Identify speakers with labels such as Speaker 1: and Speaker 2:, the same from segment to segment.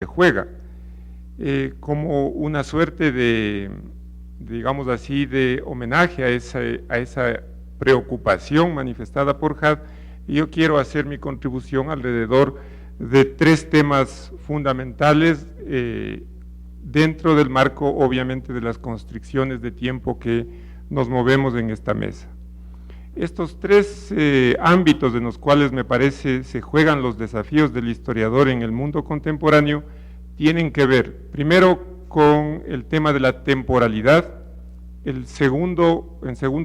Speaker 1: se juega, como una suerte de, digamos así, de homenaje a esa preocupación manifestada por Had. Y yo quiero hacer mi contribución alrededor de tres temas fundamentales dentro del marco, obviamente, de las constricciones de tiempo que nos movemos en esta mesa. Estos tres ámbitos en los cuales me parece se juegan los desafíos del historiador en el mundo contemporáneo tienen que ver, primero, con el tema de la temporalidad, en segundo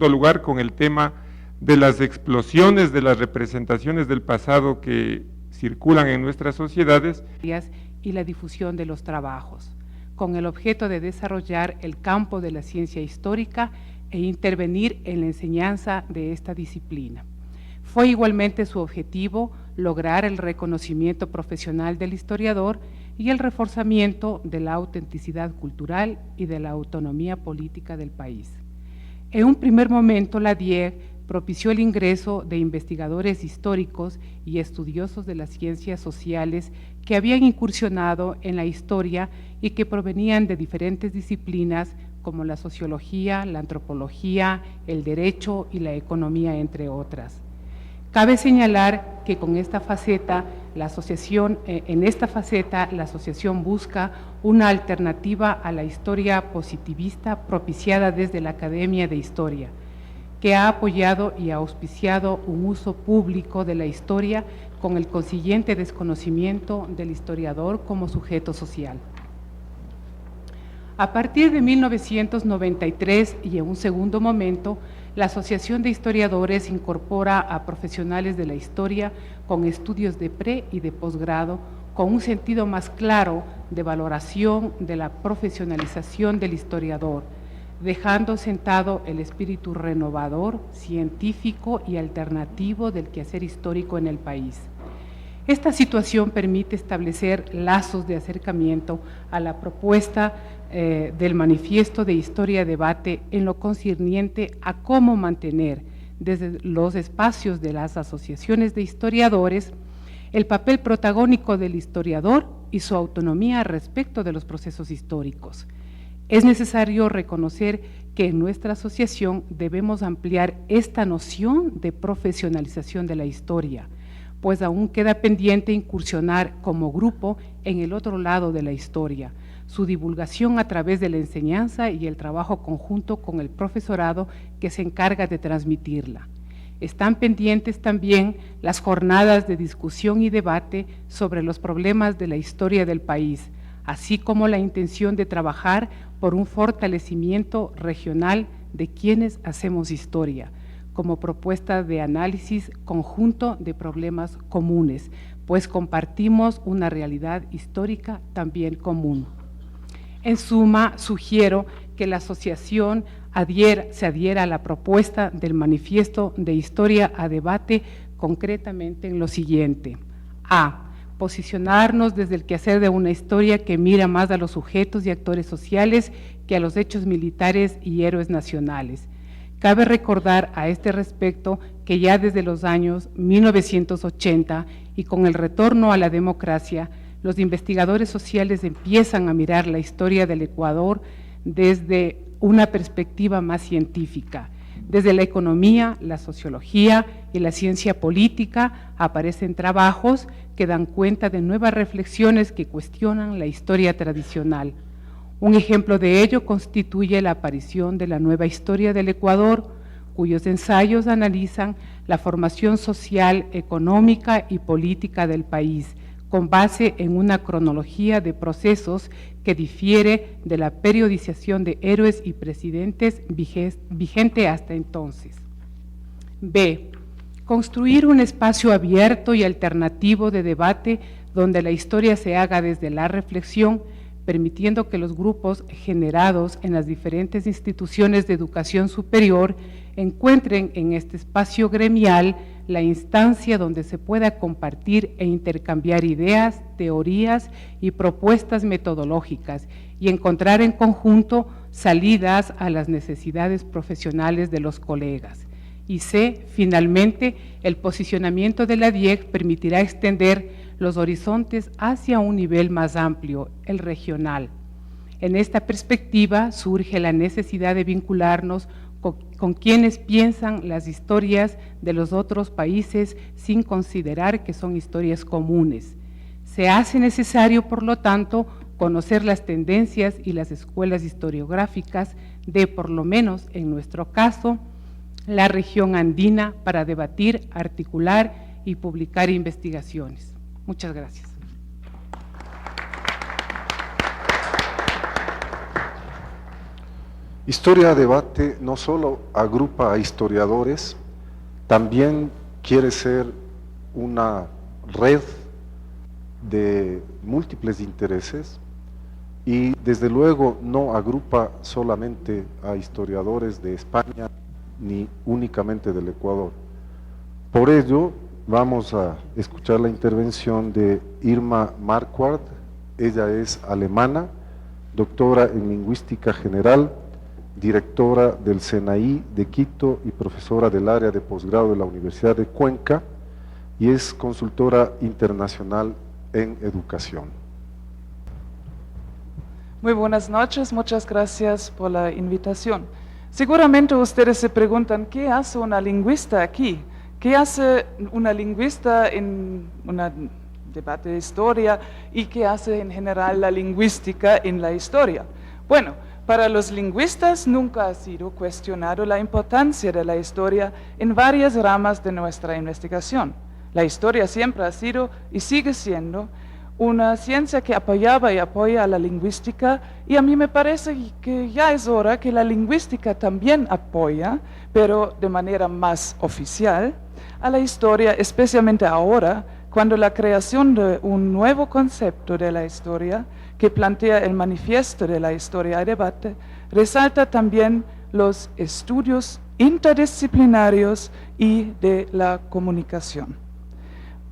Speaker 1: lugar, con el tema de las explosiones de las representaciones del pasado que circulan en nuestras sociedades,
Speaker 2: y la difusión de los trabajos, con el objeto de desarrollar el campo de la ciencia histórica e intervenir en la enseñanza de esta disciplina. Fue igualmente su objetivo lograr el reconocimiento profesional del historiador y el reforzamiento de la autenticidad cultural y de la autonomía política del país. En un primer momento, la DIEG propició el ingreso de investigadores históricos y estudiosos de las ciencias sociales que habían incursionado en la historia y que provenían de diferentes disciplinas como la sociología, la antropología, el derecho y la economía, entre otras. Cabe señalar que con esta faceta, la asociación busca una alternativa a la historia positivista propiciada desde la Academia de Historia, que ha apoyado y auspiciado un uso público de la historia con el consiguiente desconocimiento del historiador como sujeto social. A partir de 1993 y en un segundo momento, la Asociación de Historiadores incorpora a profesionales de la historia con estudios de pre y de posgrado, con un sentido más claro de valoración de la profesionalización del historiador, dejando sentado el espíritu renovador, científico y alternativo del quehacer histórico en el país. Esta situación permite establecer lazos de acercamiento a la propuesta del Manifiesto de Historia-Debate en lo concerniente a cómo mantener desde los espacios de las asociaciones de historiadores el papel protagónico del historiador y su autonomía respecto de los procesos históricos. Es necesario reconocer que en nuestra asociación debemos ampliar esta noción de profesionalización de la historia, pues aún queda pendiente incursionar como grupo en el otro lado de la historia, su divulgación a través de la enseñanza y el trabajo conjunto con el profesorado que se encarga de transmitirla. Están pendientes también las jornadas de discusión y debate sobre los problemas de la historia del país, así como la intención de trabajar por un fortalecimiento regional de quienes hacemos historia, como propuesta de análisis conjunto de problemas comunes, pues compartimos una realidad histórica también común. En suma, sugiero que la asociación se adhiera a la propuesta del Manifiesto de Historia a Debate, concretamente en lo siguiente: A. Posicionarnos desde el quehacer de una historia que mira más a los sujetos y actores sociales que a los hechos militares y héroes nacionales. Cabe recordar a este respecto que ya desde los años 1980 y con el retorno a la democracia, los investigadores sociales empiezan a mirar la historia del Ecuador desde una perspectiva más científica. Desde la economía, la sociología y la ciencia política aparecen trabajos que dan cuenta de nuevas reflexiones que cuestionan la historia tradicional. Un ejemplo de ello constituye la aparición de la Nueva Historia del Ecuador, cuyos ensayos analizan la formación social, económica y política del país, con base en una cronología de procesos que difiere de la periodización de héroes y presidentes vigente hasta entonces. B. Construir un espacio abierto y alternativo de debate donde la historia se haga desde la reflexión, permitiendo que los grupos generados en las diferentes instituciones de educación superior encuentren en este espacio gremial la instancia donde se pueda compartir e intercambiar ideas, teorías y propuestas metodológicas y encontrar en conjunto salidas a las necesidades profesionales de los colegas. Y C, finalmente, el posicionamiento de la DIEG permitirá extender los horizontes hacia un nivel más amplio, el regional. En esta perspectiva surge la necesidad de vincularnos con quienes piensan las historias de los otros países sin considerar que son historias comunes. Se hace necesario, por lo tanto, conocer las tendencias y las escuelas historiográficas de, por lo menos en nuestro caso, la región andina para debatir, articular y publicar investigaciones. Muchas gracias.
Speaker 3: Historia Debate no solo agrupa a historiadores, también quiere ser una red de múltiples intereses y desde luego no agrupa solamente a historiadores de España ni únicamente del Ecuador. Por ello vamos a escuchar la intervención de Irma Marquardt. Ella es alemana, doctora en Lingüística General, directora del SENAI de Quito y profesora del área de posgrado de la Universidad de Cuenca, y es consultora internacional en educación.
Speaker 4: Muy buenas noches, muchas gracias por la invitación. Seguramente ustedes se preguntan, ¿qué hace una lingüista aquí? ¿Qué hace una lingüista en un debate de historia? ¿Y qué hace en general la lingüística en la historia? Bueno, para los lingüistas nunca ha sido cuestionado la importancia de la historia en varias ramas de nuestra investigación. La historia siempre ha sido y sigue siendo una ciencia que apoyaba y apoya a la lingüística, y a mí me parece que ya es hora que la lingüística también apoya, pero de manera más oficial, a la historia, especialmente ahora, cuando la creación de un nuevo concepto de la historia que plantea el manifiesto de la historia y debate, resalta también los estudios interdisciplinarios y de la comunicación.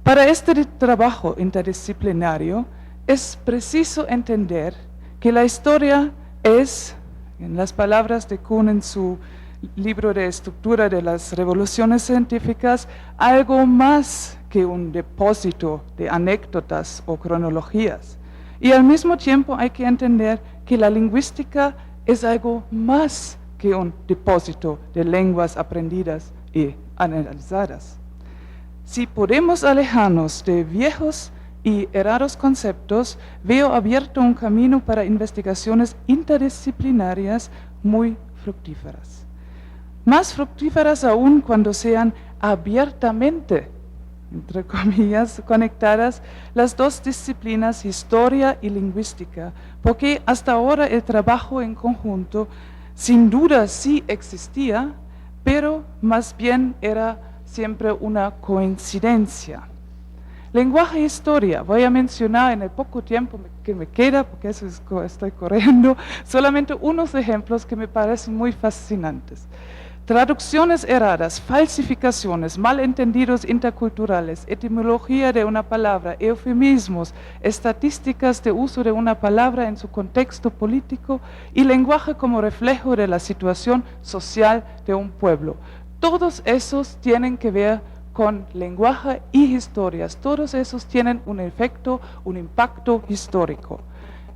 Speaker 4: Para este trabajo interdisciplinario es preciso entender que la historia es, en las palabras de Kuhn en su libro de estructura de las revoluciones científicas, algo más que un depósito de anécdotas o cronologías. Y al mismo tiempo hay que entender que la lingüística es algo más que un depósito de lenguas aprendidas y analizadas. Si podemos alejarnos de viejos y errados conceptos, veo abierto un camino para investigaciones interdisciplinarias muy fructíferas. Más fructíferas aún cuando sean abiertamente, entre comillas, conectadas las dos disciplinas, historia y lingüística, porque hasta ahora el trabajo en conjunto sin duda sí existía, pero más bien era siempre una coincidencia. Lenguaje e historia, voy a mencionar en el poco tiempo que me queda, porque eso estoy corriendo, solamente unos ejemplos que me parecen muy fascinantes. Traducciones erradas, falsificaciones, malentendidos interculturales, etimología de una palabra, eufemismos, estadísticas de uso de una palabra en su contexto político y lenguaje como reflejo de la situación social de un pueblo. Todos esos tienen que ver con lenguaje y historias. Todos esos tienen un efecto, un impacto histórico.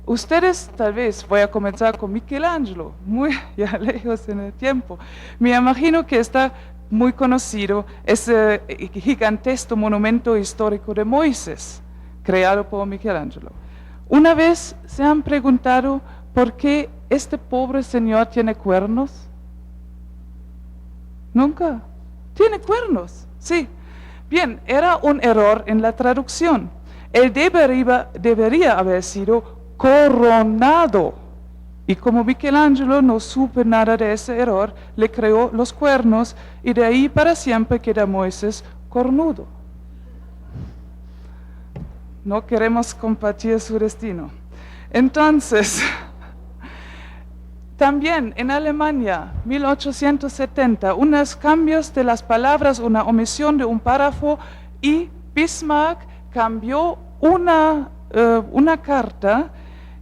Speaker 4: Ustedes, tal vez, voy a comenzar con Michelangelo, muy ya lejos en el tiempo. Me imagino que está muy conocido ese gigantesco monumento histórico de Moisés, creado por Michelangelo. Una vez se han preguntado por qué este pobre señor tiene cuernos. ¿Nunca? ¿Tiene cuernos? Sí. Bien, era un error en la traducción. Él debería haber sido coronado. Y como Michelangelo no supo nada de ese error, le creó los cuernos y de ahí para siempre queda Moisés cornudo. No queremos compartir su destino. Entonces, también en Alemania, 1870, unos cambios de las palabras, una omisión de un párrafo, y Bismarck cambió una carta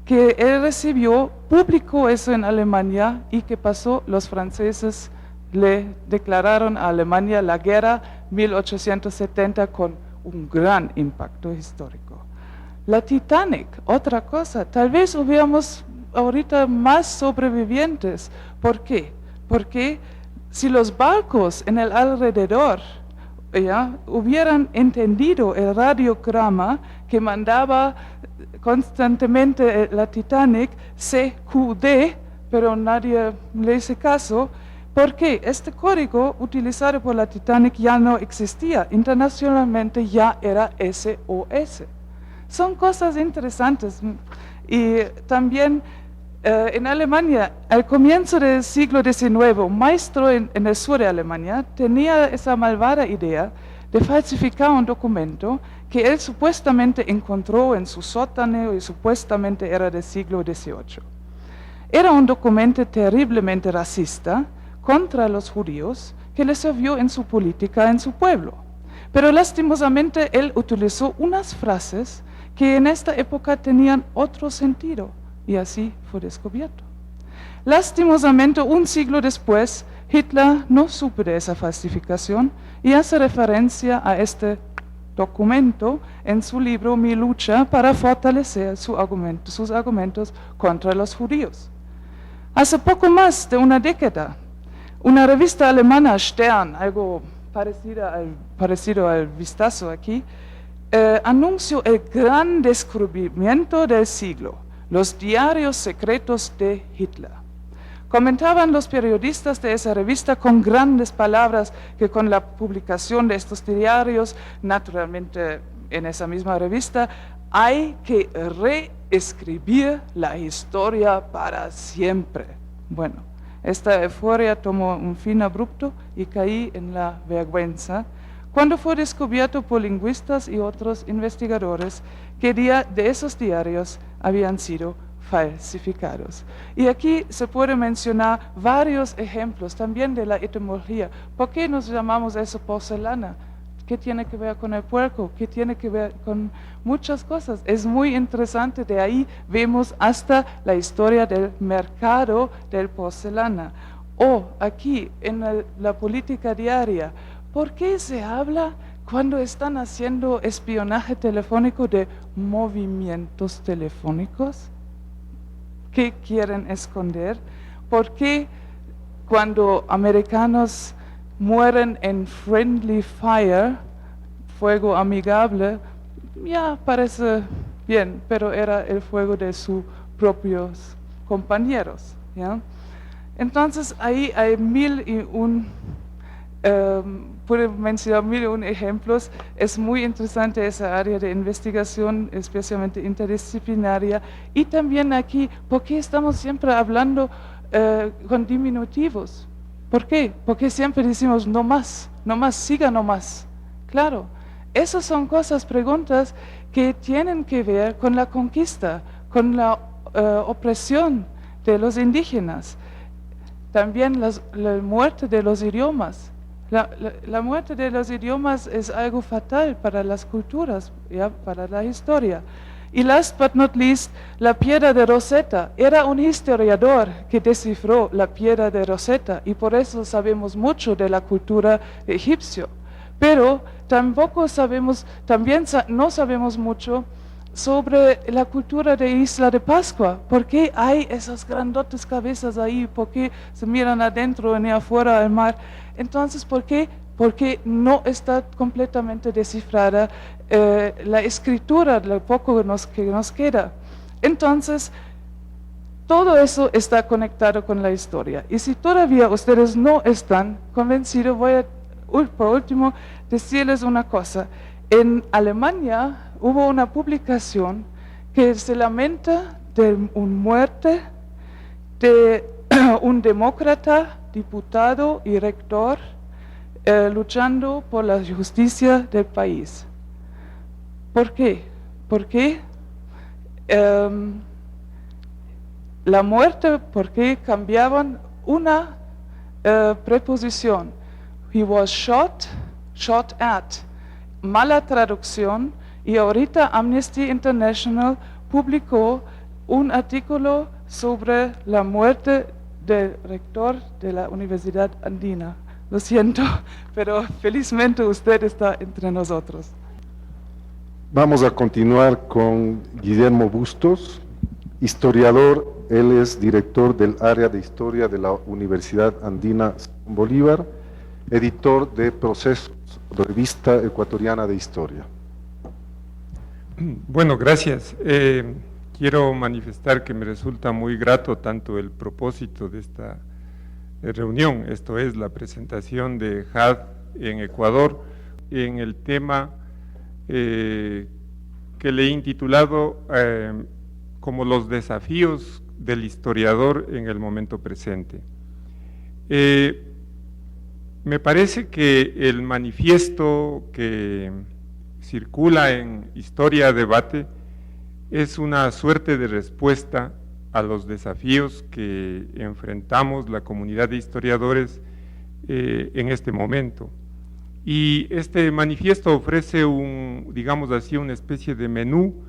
Speaker 4: que él recibió, publicó eso en Alemania, y ¿qué pasó? Los franceses le declararon a Alemania la guerra 1870 con un gran impacto histórico. La Titanic, otra cosa, tal vez hubiéramos ahorita más sobrevivientes. ¿Por qué? Porque si los barcos en el alrededor hubieran entendido el radiograma que mandaba constantemente la Titanic, CQD, pero nadie le hizo caso, porque este código utilizado por la Titanic ya no existía, internacionalmente ya era SOS. Son cosas interesantes. Y también en Alemania, al comienzo del siglo XIX, un maestro en el sur de Alemania tenía esa malvada idea de falsificar un documento que él supuestamente encontró en su sótano y supuestamente era del siglo XVIII. Era un documento terriblemente racista contra los judíos que le sirvió en su política en su pueblo. Pero lastimosamente él utilizó unas frases que en esta época tenían otro sentido y así fue descubierto. Lastimosamente, un siglo después, Hitler no supo de esa falsificación y hace referencia a este documento en su libro Mi lucha para fortalecer sus argumentos contra los judíos. Hace poco más de una década, una revista alemana, Stern, algo parecido al Vistazo aquí, anunció el gran descubrimiento del siglo, los diarios secretos de Hitler. Comentaban los periodistas de esa revista con grandes palabras que con la publicación de estos diarios, naturalmente en esa misma revista, hay que reescribir la historia para siempre. Bueno, esta euforia tomó un fin abrupto y caí en la vergüenza cuando fue descubierto por lingüistas y otros investigadores que de esos diarios habían sido falsificados. Y aquí se puede mencionar varios ejemplos también de la etimología. ¿Por qué nos llamamos eso porcelana? ¿Qué tiene que ver con el puerco? ¿Qué tiene que ver con muchas cosas? Es muy interesante, de ahí vemos hasta la historia del mercado del porcelana. O aquí en la política diaria, ¿por qué se habla cuando están haciendo espionaje telefónico de movimientos telefónicos? ¿Qué quieren esconder? ¿Por qué cuando americanos mueren en friendly fire, fuego amigable, ya parece bien, pero era el fuego de sus propios compañeros, ¿ya? Entonces ahí hay puedo mencionar 1001 ejemplos. Es muy interesante esa área de investigación, especialmente interdisciplinaria. Y también aquí, ¿por qué estamos siempre hablando con diminutivos? ¿Por qué? Porque siempre decimos no más, siga no más. Claro, esas son preguntas que tienen que ver con la conquista, con la opresión de los indígenas. También la muerte de los idiomas. La muerte de los idiomas es algo fatal para las culturas, ¿ya? Para la historia. Y last but not least, la piedra de Rosetta. Era un historiador que descifró la piedra de Rosetta y por eso sabemos mucho de la cultura egipcia. Pero tampoco sabemos, no sabemos mucho sobre la cultura de Isla de Pascua. ¿Por qué hay esas grandotes cabezas ahí? ¿Por qué se miran adentro ni afuera del mar? Entonces, ¿por qué? Porque no está completamente descifrada la escritura, lo poco que nos queda. Entonces, todo eso está conectado con la historia. Y si todavía ustedes no están convencidos, voy a, por último, decirles una cosa. En Alemania hubo una publicación que se lamenta de una muerte de un demócrata, diputado y rector luchando por la justicia del país. ¿Por qué? Porque la muerte, porque cambiaban una preposición. He was shot at. Mala traducción, y ahorita Amnesty International publicó un artículo sobre la muerte del rector de la Universidad Andina. Lo siento, pero felizmente usted está entre nosotros.
Speaker 3: Vamos a continuar con Guillermo Bustos, historiador. Él es director del área de historia de la Universidad Andina Simón Bolívar, editor de Procesos, revista ecuatoriana de historia.
Speaker 1: Bueno, gracias. Quiero manifestar que me resulta muy grato tanto el propósito de esta reunión, esto es la presentación de JAD en Ecuador, en el tema que le he intitulado como los desafíos del historiador en el momento presente. Me parece que el manifiesto que circula en Historia Debate es una suerte de respuesta a los desafíos que enfrentamos la comunidad de historiadores en este momento. Y este manifiesto ofrece digamos así, una especie de menú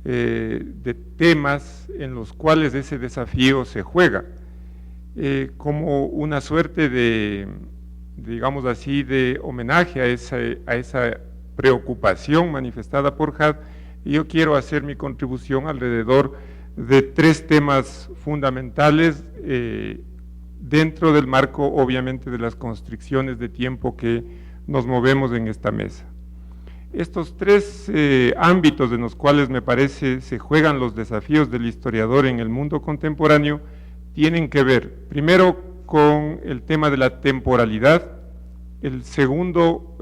Speaker 1: de temas en los cuales ese desafío se juega, como una suerte de, digamos así, de homenaje a esa preocupación manifestada por JAD. Y yo quiero hacer mi contribución alrededor de 3 temas fundamentales dentro del marco, obviamente, de las constricciones de tiempo que nos movemos en esta mesa. Estos 3 ámbitos en los cuales me parece se juegan los desafíos del historiador en el mundo contemporáneo tienen que ver, primero, con el tema de la temporalidad, en segundo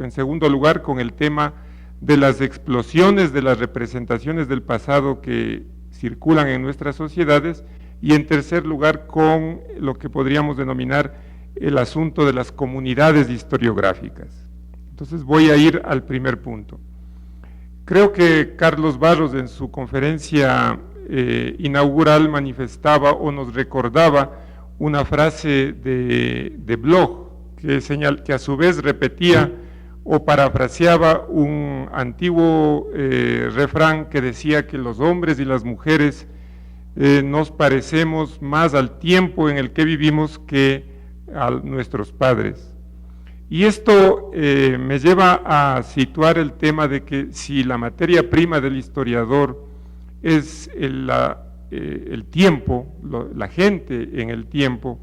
Speaker 1: lugar, con el tema de las explosiones de las representaciones del pasado que circulan en nuestras sociedades, y en tercer lugar con lo que podríamos denominar el asunto de las comunidades historiográficas. Entonces voy a ir al primer punto. Creo que Carlos Barros en su conferencia inaugural manifestaba o nos recordaba una frase de Bloch que a su vez repetía o parafraseaba un antiguo refrán que decía que los hombres y las mujeres nos parecemos más al tiempo en el que vivimos que a nuestros padres. Y esto me lleva a situar el tema de que si la materia prima del historiador es el tiempo, la gente en el tiempo,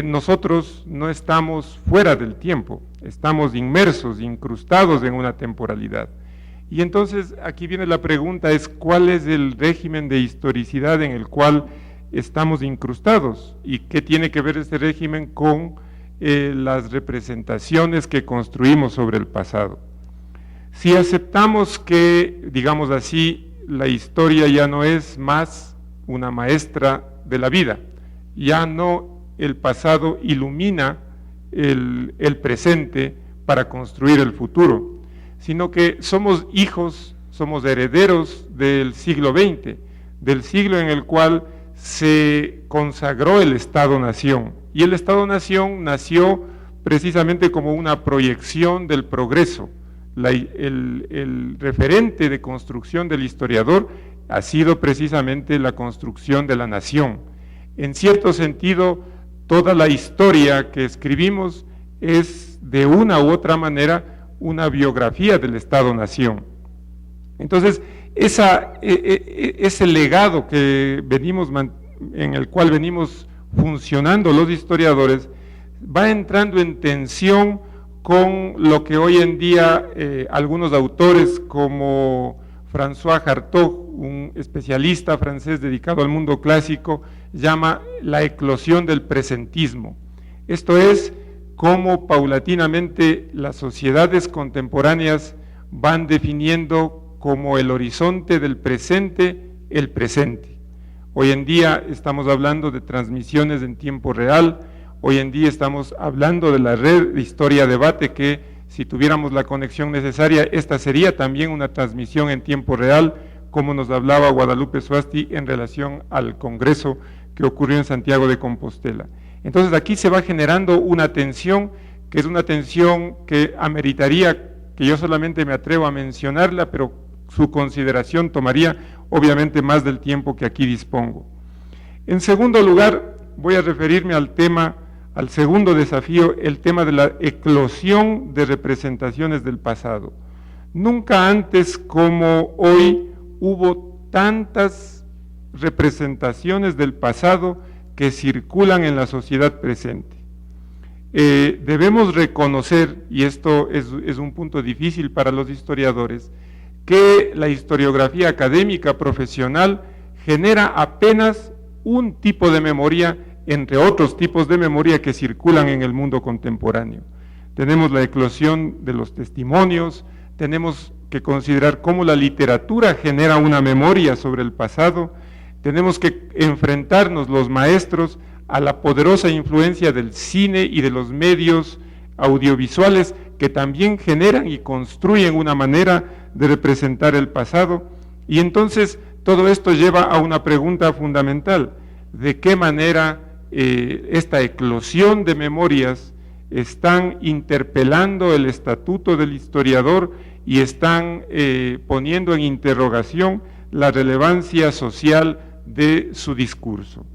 Speaker 1: nosotros no estamos fuera del tiempo, estamos inmersos, incrustados en una temporalidad. Y entonces aquí viene la pregunta, ¿cuál es el régimen de historicidad en el cual estamos incrustados? ¿Y qué tiene que ver este régimen con las representaciones que construimos sobre el pasado? Si aceptamos que, digamos así, la historia ya no es más una maestra de la vida, ya no el pasado ilumina el presente para construir el futuro, sino que somos hijos, somos herederos del siglo XX, del siglo en el cual se consagró el Estado-Nación. Y el Estado-Nación nació precisamente como una proyección del progreso. El referente de construcción del historiador ha sido precisamente la construcción de la nación. En cierto sentido, toda la historia que escribimos es de una u otra manera una biografía del Estado-Nación. Entonces, ese legado que en el cual venimos funcionando los historiadores va entrando en tensión con lo que hoy en día algunos autores como François Hartog, un especialista francés dedicado al mundo clásico, llama la eclosión del presentismo. Esto es cómo paulatinamente las sociedades contemporáneas van definiendo como el horizonte del presente el presente. Hoy en día estamos hablando de transmisiones en tiempo real, hoy en día estamos hablando de la red de Historia Debate, que si tuviéramos la conexión necesaria, esta sería también una transmisión en tiempo real, como nos hablaba Guadalupe Suasti en relación al congreso que ocurrió en Santiago de Compostela. Entonces aquí se va generando una tensión, que es una tensión que ameritaría que yo solamente me atrevo a mencionarla, pero su consideración tomaría obviamente más del tiempo que aquí dispongo. En segundo lugar, voy a referirme al segundo desafío, el tema de la eclosión de representaciones del pasado. Nunca antes como hoy hubo tantas representaciones del pasado que circulan en la sociedad presente. Debemos reconocer, y esto es un punto difícil para los historiadores, que la historiografía académica profesional genera apenas un tipo de memoria entre otros tipos de memoria que circulan en el mundo contemporáneo. Tenemos la eclosión de los testimonios, tenemos que considerar cómo la literatura genera una memoria sobre el pasado, tenemos que enfrentarnos los maestros a la poderosa influencia del cine y de los medios audiovisuales que también generan y construyen una manera de representar el pasado. Y entonces todo esto lleva a una pregunta fundamental: ¿de qué manera esta eclosión de memorias están interpelando el estatuto del historiador y están poniendo en interrogación la relevancia social de su discurso?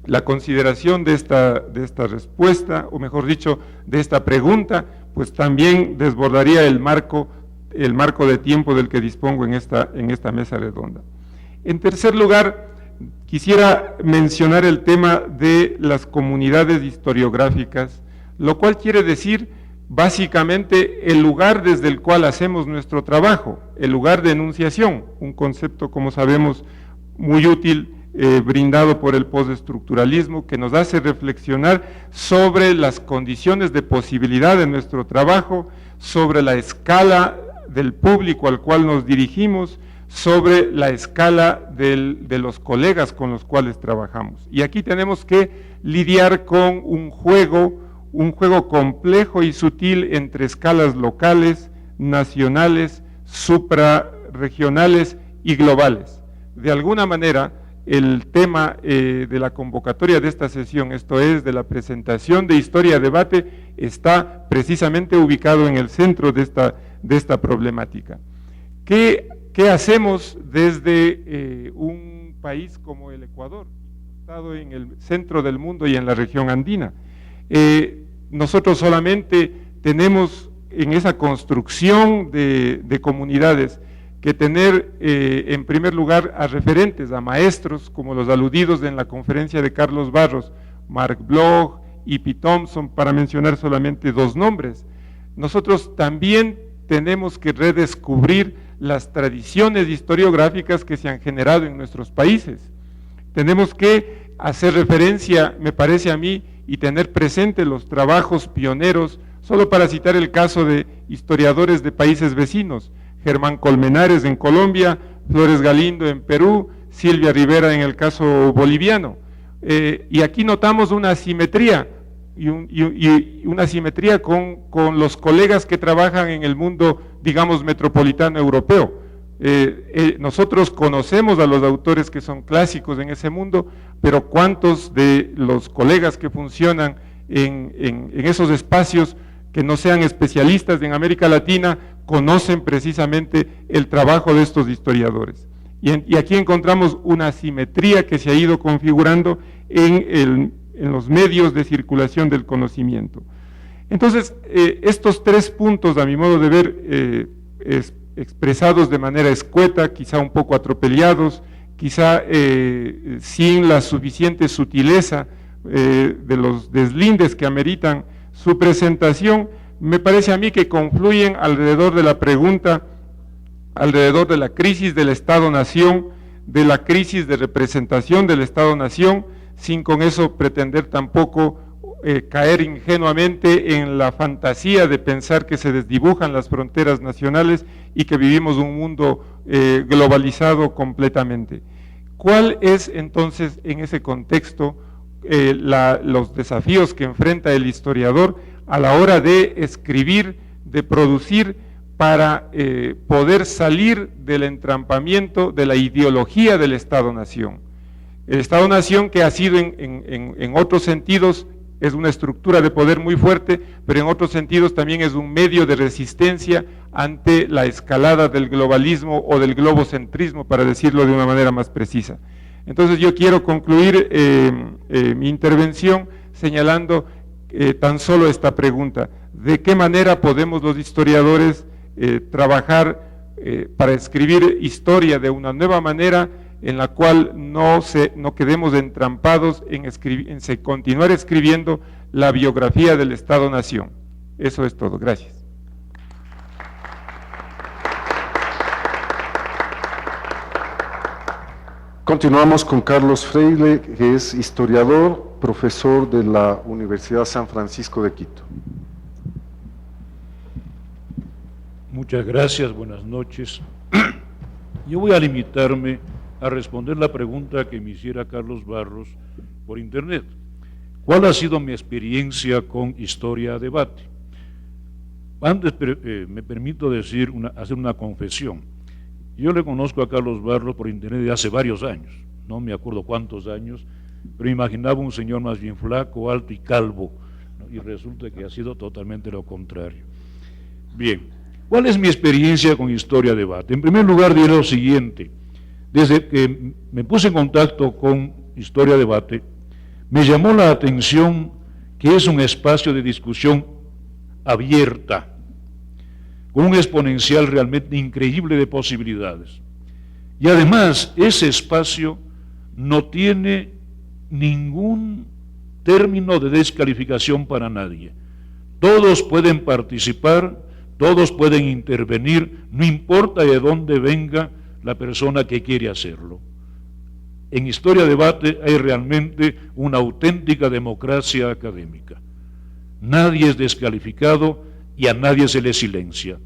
Speaker 1: La consideración de esta respuesta, o mejor dicho, de esta pregunta, pues también desbordaría el marco de tiempo del que dispongo en esta mesa redonda. En tercer lugar, quisiera mencionar el tema de las comunidades historiográficas, lo cual quiere decir básicamente el lugar desde el cual hacemos nuestro trabajo, el lugar de enunciación, un concepto, como sabemos, muy útil, brindado por el postestructuralismo, que nos hace reflexionar sobre las condiciones de posibilidad de nuestro trabajo, sobre la escala del público al cual nos dirigimos, sobre la escala de los colegas con los cuales trabajamos. Y aquí tenemos que lidiar con un juego complejo y sutil entre escalas locales, nacionales, suprarregionales y globales. De alguna manera, el tema de la convocatoria de esta sesión, esto es, de la presentación de Historia-Debate, está precisamente ubicado en el centro de esta problemática. ¿Qué hacemos desde un país como el Ecuador, estado en el centro del mundo y en la región andina? Nosotros solamente tenemos en esa construcción de comunidades que tener en primer lugar a referentes, a maestros como los aludidos en la conferencia de Carlos Barros, Mark Bloch y P. Thompson, para mencionar solamente dos nombres. Nosotros también tenemos que redescubrir las tradiciones historiográficas que se han generado en nuestros países. Tenemos que hacer referencia, me parece a mí, y tener presente los trabajos pioneros, solo para citar el caso de historiadores de países vecinos: Germán Colmenares en Colombia, Flores Galindo en Perú, Silvia Rivera en el caso boliviano. Y aquí notamos una asimetría, y una asimetría con los colegas que trabajan en el mundo, digamos, metropolitano europeo. Nosotros conocemos a los autores que son clásicos en ese mundo, pero ¿cuántos de los colegas que funcionan en esos espacios que no sean especialistas en América Latina conocen precisamente el trabajo de estos historiadores? Y aquí encontramos una asimetría que se ha ido configurando en los medios de circulación del conocimiento. Entonces, estos tres puntos, a mi modo de ver, expresados de manera escueta, quizá un poco atropellados, quizá sin la suficiente sutileza de los deslindes que ameritan su presentación, me parece a mí que confluyen alrededor de la pregunta, alrededor de la crisis del Estado-Nación, de la crisis de representación del Estado-Nación, sin con eso pretender tampoco caer ingenuamente en la fantasía de pensar que se desdibujan las fronteras nacionales y que vivimos un mundo globalizado completamente. ¿Cuál es entonces en ese contexto los desafíos que enfrenta el historiador a la hora de escribir, de producir, para poder salir del entrampamiento de la ideología del Estado-Nación? El Estado-Nación, que ha sido en otros sentidos, es una estructura de poder muy fuerte, pero en otros sentidos también es un medio de resistencia ante la escalada del globalismo o del globocentrismo, para decirlo de una manera más precisa. Entonces yo quiero concluir mi intervención señalando tan solo esta pregunta: ¿de qué manera podemos los historiadores trabajar para escribir historia de una nueva manera en la cual no quedemos entrampados en continuar escribiendo la biografía del Estado-Nación. Eso es todo. Gracias.
Speaker 3: Continuamos con Carlos Freire, que es historiador, profesor de la Universidad San Francisco de Quito.
Speaker 5: Muchas gracias, buenas noches. Yo voy a limitarme a responder la pregunta que me hiciera Carlos Barros por internet. ¿Cuál ha sido mi experiencia con Historia Debate? Antes me permito hacer una confesión. Yo le conozco a Carlos Barros por internet de hace varios años, no me acuerdo cuántos años, pero imaginaba un señor más bien flaco, alto y calvo, ¿no? Y resulta que ha sido totalmente lo contrario. Bien, ¿cuál es mi experiencia con Historia Debate? En primer lugar diré lo siguiente: desde que me puse en contacto con Historia Debate, me llamó la atención que es un espacio de discusión abierta, con un exponencial realmente increíble de posibilidades. Y además, ese espacio no tiene ningún término de descalificación para nadie. Todos pueden participar, todos pueden intervenir, no importa de dónde venga la persona que quiere hacerlo. En Historia Debate hay realmente una auténtica democracia académica. Nadie es descalificado y a nadie se le silencia.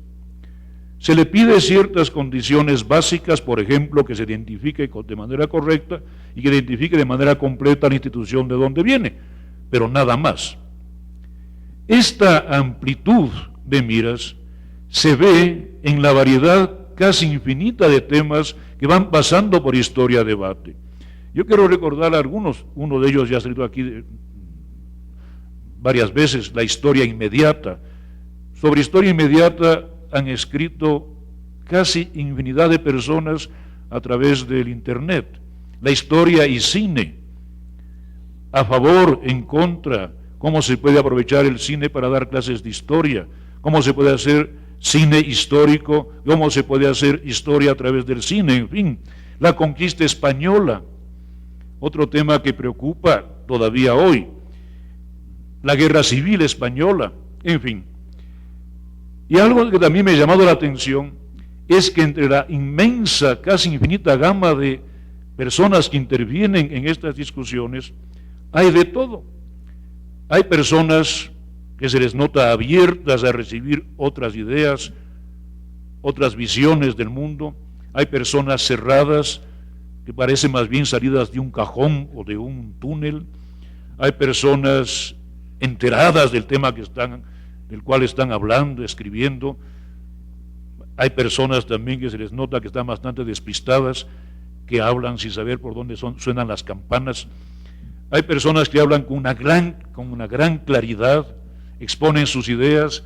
Speaker 5: Se le pide ciertas condiciones básicas, por ejemplo, que se identifique de manera correcta y que identifique de manera completa la institución de donde viene, pero nada más. Esta amplitud de miras se ve en la variedad casi infinita de temas que van pasando por Historia Debate. Yo quiero recordar algunos, uno de ellos ya ha salido aquí varias veces, la historia inmediata. Sobre historia inmediata han escrito casi infinidad de personas a través del internet. La historia y cine, a favor, en contra, cómo se puede aprovechar el cine para dar clases de historia, cómo se puede hacer cine histórico, cómo se puede hacer historia a través del cine, en fin. La conquista española, otro tema que preocupa todavía hoy, la guerra civil española, en fin. Y algo que también me ha llamado la atención es que entre la inmensa, casi infinita gama de personas que intervienen en estas discusiones, hay de todo. Hay personas que se les nota abiertas a recibir otras ideas, otras visiones del mundo. Hay personas cerradas que parecen más bien salidas de un cajón o de un túnel. Hay personas enteradas del tema del cual están hablando, escribiendo. Hay personas también que se les nota que están bastante despistadas, que hablan sin saber por dónde suenan las campanas. Hay personas que hablan con una gran claridad, exponen sus ideas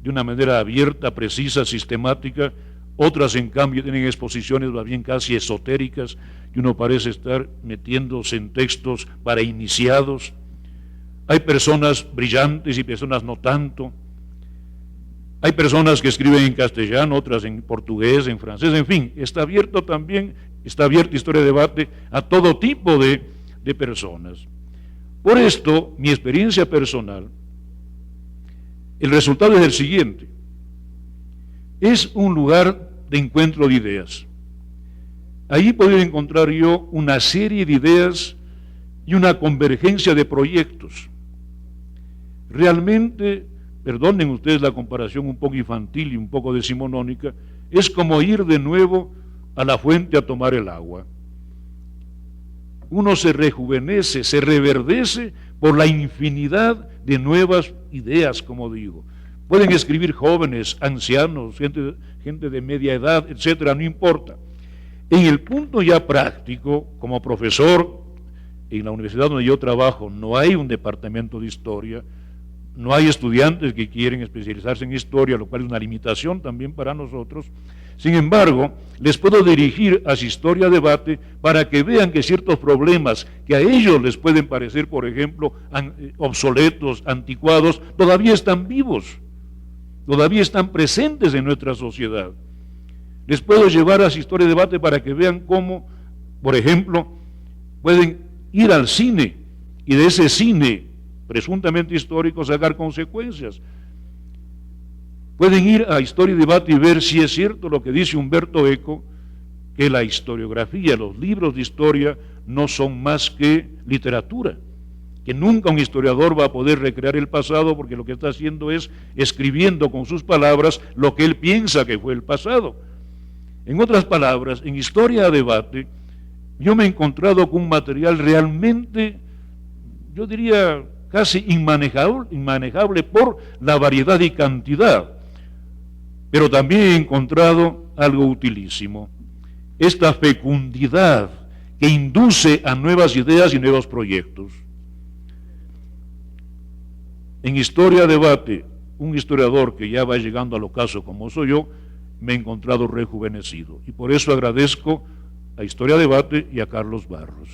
Speaker 5: de una manera abierta, precisa, sistemática. Otras, en cambio, tienen exposiciones más bien casi esotéricas, y uno parece estar metiéndose en textos para iniciados. Hay personas brillantes y personas no tanto. Hay personas que escriben en castellano, otras en portugués, en francés, en fin, está abierta Historia de Debate a todo tipo de personas. Por esto, mi experiencia personal, el resultado es el siguiente: es un lugar de encuentro de ideas. Allí puedo encontrar yo una serie de ideas y una convergencia de proyectos. Realmente, perdonen ustedes la comparación un poco infantil y un poco decimonónica, es como ir de nuevo a la fuente a tomar el agua. Uno se rejuvenece, se reverdece por la infinidad de nuevas ideas, como digo. Pueden escribir jóvenes, ancianos, gente de media edad, etcétera, no importa. En el punto ya práctico, como profesor, en la universidad donde yo trabajo, no hay un departamento de historia, no hay estudiantes que quieren especializarse en historia, lo cual es una limitación también para nosotros. Sin embargo, les puedo dirigir hacia Historia Debate para que vean que ciertos problemas que a ellos les pueden parecer, por ejemplo, obsoletos, anticuados, todavía están vivos. todavía están presentes en nuestra sociedad. Les puedo llevar a Historia y Debate para que vean cómo, por ejemplo, pueden ir al cine y de ese cine presuntamente histórico sacar consecuencias. Pueden ir a Historia y Debate y ver si es cierto lo que dice Humberto Eco, que la historiografía, los libros de historia no son más que literatura, que nunca un historiador va a poder recrear el pasado porque lo que está haciendo es escribiendo con sus palabras lo que él piensa que fue el pasado. En otras palabras, en Historia y Debate, yo me he encontrado con un material realmente, yo diría, casi inmanejable por la variedad y cantidad, pero también he encontrado algo utilísimo, esta fecundidad que induce a nuevas ideas y nuevos proyectos. En Historia y Debate, un historiador que ya va llegando al ocaso como soy yo, me he encontrado rejuvenecido, y por eso agradezco a Historia y Debate y a Carlos Barros.